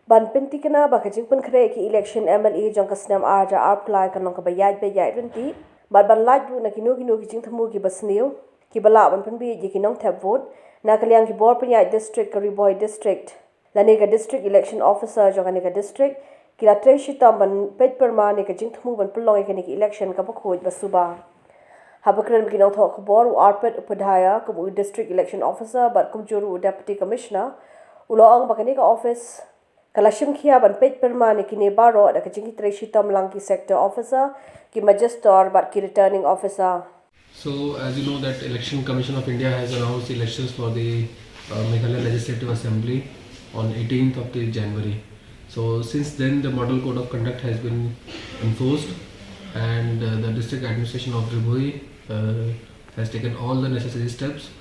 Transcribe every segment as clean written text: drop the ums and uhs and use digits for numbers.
Ban Pyntikna bakajing pun kre ki election MLA jong kasnam arja apply kan long ka Iaid Beit Iaid renti ban light bu na kinu ki jing thamu ki basniu ki bala ban pun bi ji ki nong thap vote na kalyang ki bor pun Iaid district ka Ribhoi district lani ka district election officer jong ani ka district ki la treshi tam ban pet perma ne ka jing thamu ban Pynlong ka ni election Kaba Khuid basuba habakran ki nong thok bor arpet upadhaya ka district election officer bat kumjuru deputy commissioner uloang bakani ka office Kalashim kia ban page permane kini baro ada kecing treshi tam langki sector officer ki magister but ki returning officer. So as you know that Election Commission of India has announced elections for the Meghalaya Legislative Assembly on 18th of January. So since then the model code of conduct has been enforced and the district administration of Ribhoi has taken all the necessary steps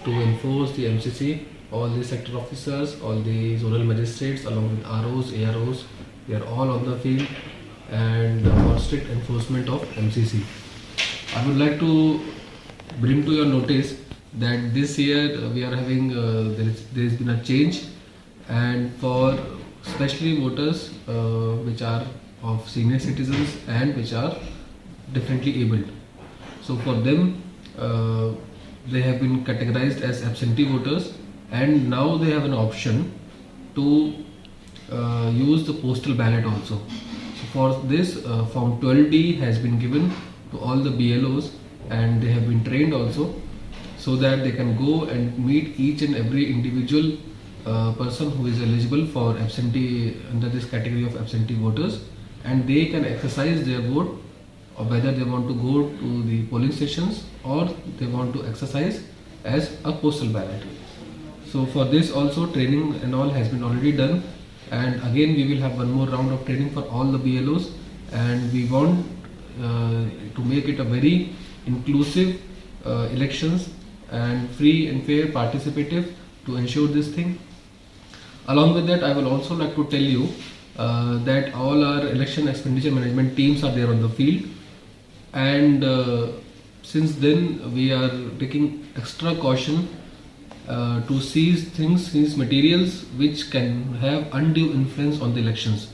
to enforce the MCC. All the sector officers, all the zonal magistrates along with ROs, AROs, they are all on the field and for strict enforcement of MCC. I would like to bring to your notice that this year we are having, there has been a change, and for especially voters which are of senior citizens and which are differently abled. So for them, they have been categorized as absentee voters, and now they have an option to use the postal ballot also. So for this, Form 12D has been given to all the BLOs, and they have been trained also so that they can go and meet each and every individual person who is eligible for absentee under this category of absentee voters, and they can exercise their vote, or whether they want to go to the polling stations or they want to exercise as a postal ballot. So for this also training and all has been already done, and again we will have one more round of training for all the BLOs, and we want to make it a very inclusive elections and free and fair participative to ensure this thing. Along with that, I will also like to tell you that all our election expenditure management teams are there on the field, and since then we are taking extra caution to seize materials which can have undue influence on the elections.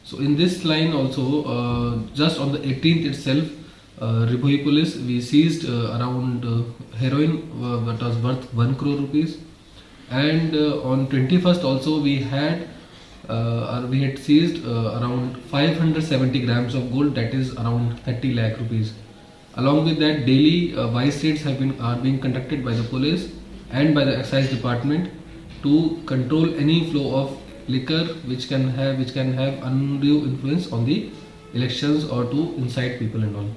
So in this line also, just on the 18th itself, Ribhoi police, we seized around heroin that was worth 1 crore rupees, and on 21st also we had seized around 570 grams of gold, that is around 30 lakh rupees. Along with that, daily vice raids are being conducted by the police and by the excise department to control any flow of liquor which can have undue influence on the elections or to incite people and all.